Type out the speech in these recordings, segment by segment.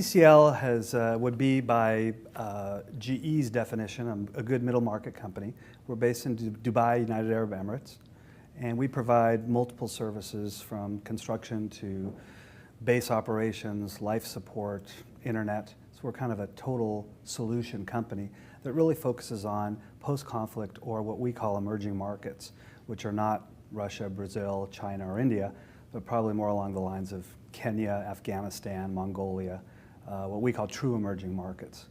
ACCL would be, by GE's definition, a good middle market company. We're based in Dubai, United Arab Emirates, and we provide multiple services from construction to base operations, life support, internet. So we're kind of a total solution company that really focuses on post-conflict, or what we call emerging markets, which are not Russia, Brazil, China, or India, but probably more along the lines of Kenya, Afghanistan, Mongolia, what we call true emerging markets.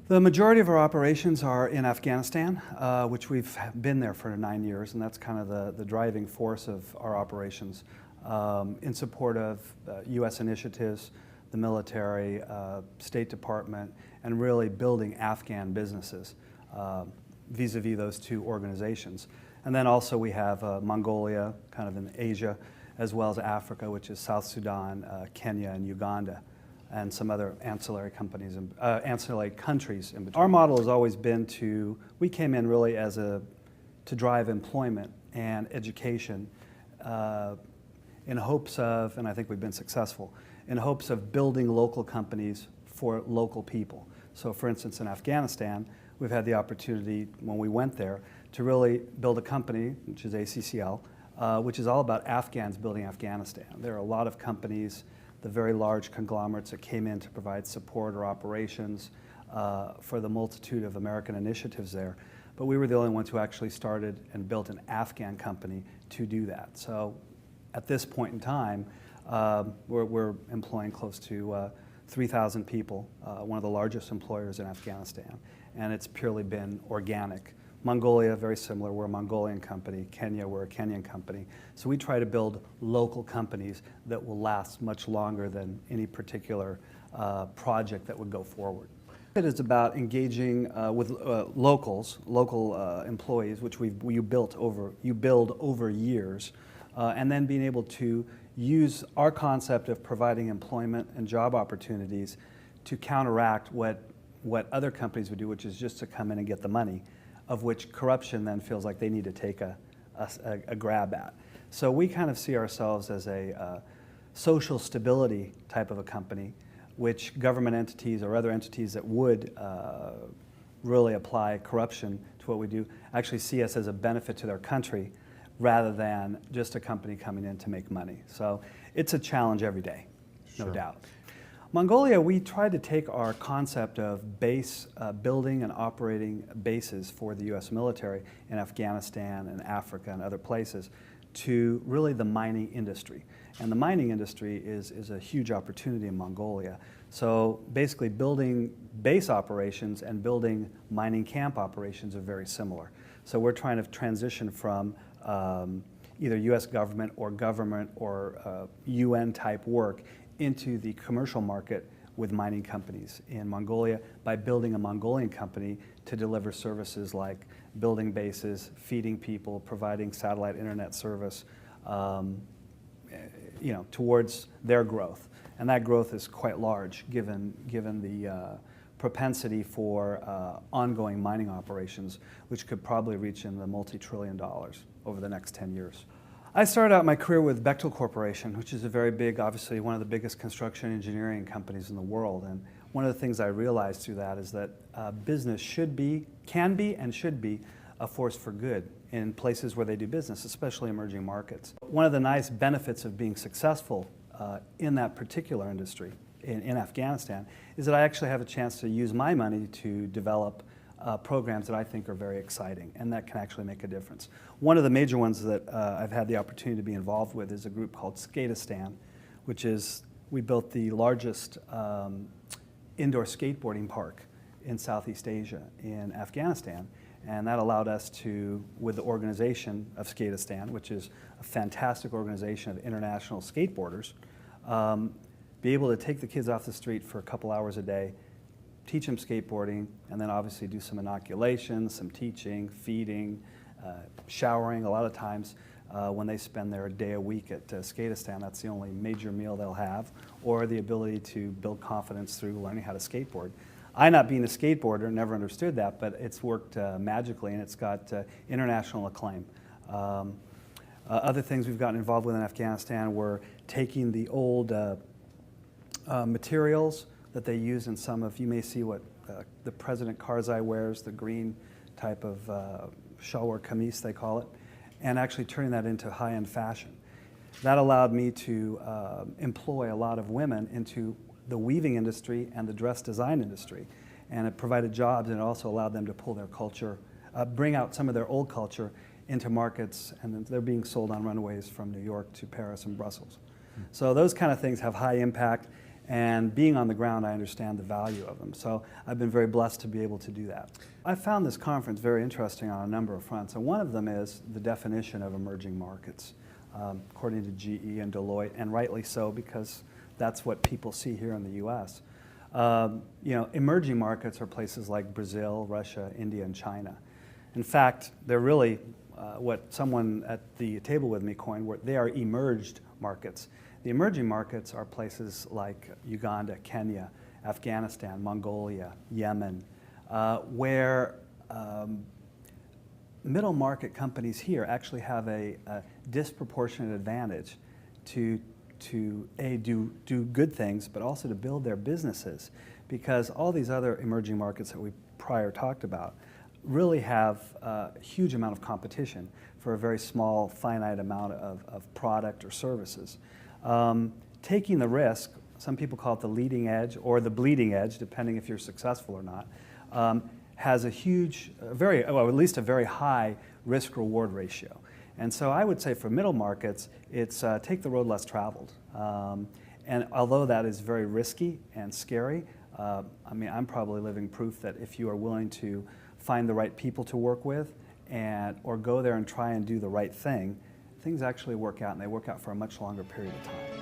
The majority of our operations are in Afghanistan, which we've been there for 9 years, and that's kind of the driving force of our operations in support of U.S. initiatives, the military, State Department, and really building Afghan businesses vis-a-vis those two organizations. And then also we have Mongolia, kind of in Asia, as well as Africa, which is South Sudan, Kenya, and Uganda, and some other ancillary countries in between. Our model has always been we came in really to drive employment and education in hopes of, and I think we've been successful, in hopes of building local companies for local people. So for instance, in Afghanistan, we've had the opportunity, when we went there, to really build a company, which is ACCL, which is all about Afghans building Afghanistan. There are a lot of companies, the very large conglomerates that came in to provide support or operations for the multitude of American initiatives there. But we were the only ones who actually started and built an Afghan company to do that. So at this point in time, we're employing close to 3,000 people, one of the largest employers in Afghanistan, and it's purely been organic. Mongolia, very similar. We're a Mongolian company. Kenya, we're a Kenyan company. So we try to build local companies that will last much longer than any particular project that would go forward. It is about engaging with local employees, which you build over years, and then being able to use our concept of providing employment and job opportunities to counteract what other companies would do, which is just to come in and get the money, of which corruption then feels like they need to take a grab at. So we kind of see ourselves as a social stability type of a company, which government entities or other entities that would really apply corruption to what we do actually see us as a benefit to their country rather than just a company coming in to make money. So it's a challenge every day, no doubt. Mongolia, we tried to take our concept of building and operating bases for the U.S. military in Afghanistan and Africa and other places to really the mining industry. And the mining industry is a huge opportunity in Mongolia. So basically building base operations and building mining camp operations are very similar. So we're trying to transition from either U.S. government or UN type work into the commercial market with mining companies in Mongolia by building a Mongolian company to deliver services like building bases, feeding people, providing satellite internet service, towards their growth. And that growth is quite large given the propensity for ongoing mining operations, which could probably reach in the multi-trillion dollars over the next 10 years. I started out my career with Bechtel Corporation, which is a very big, obviously one of the biggest construction engineering companies in the world. And one of the things I realized through that is that business can be and should be a force for good in places where they do business, especially emerging markets. One of the nice benefits of being successful in that particular industry in Afghanistan is that I actually have a chance to use my money to develop programs that I think are very exciting and that can actually make a difference. One of the major ones that I've had the opportunity to be involved with is a group called Skateistan, which is, we built the largest indoor skateboarding park in Southeast Asia in Afghanistan. And that allowed us to, with the organization of Skateistan, which is a fantastic organization of international skateboarders, be able to take the kids off the street for a couple hours a day, teach them skateboarding, and then obviously do some inoculations, some teaching, feeding, showering. A lot of times when they spend their day a week at Skateistan, that's the only major meal they'll have, or the ability to build confidence through learning how to skateboard. I, not being a skateboarder, never understood that, but it's worked magically, and it's got international acclaim. Other things we've gotten involved with in Afghanistan were taking the old materials that they use in some of, you may see what the President Karzai wears, the green type of shalwar kameez they call it, and actually turning that into high-end fashion. That allowed me to employ a lot of women into the weaving industry and the dress design industry. And it provided jobs, and it also allowed them to pull their culture, bring out some of their old culture into markets, and they're being sold on runways from New York to Paris and Brussels. So those kind of things have high impact, and being on the ground, I understand the value of them. So I've been very blessed to be able to do that. I found this conference very interesting on a number of fronts, and one of them is the definition of emerging markets, according to GE and Deloitte, and rightly so, because that's what people see here in the U.S. Emerging markets are places like Brazil, Russia, India, and China. In fact, they're really what someone at the table with me coined, where they are emerged markets. The emerging markets are places like Uganda, Kenya, Afghanistan, Mongolia, Yemen, where middle market companies here actually have a disproportionate advantage to do good things, but also to build their businesses, because all these other emerging markets that we prior talked about really have a huge amount of competition for a very small, finite amount of product or services. Taking the risk, some people call it the leading edge or the bleeding edge, depending if you're successful or not, has a huge, at least a very high risk-reward ratio. And so I would say for middle markets, it's take the road less traveled. And although that is very risky and scary, I'm probably living proof that if you are willing to find the right people to work with or go there and try and do the right thing, things actually work out, and they work out for a much longer period of time.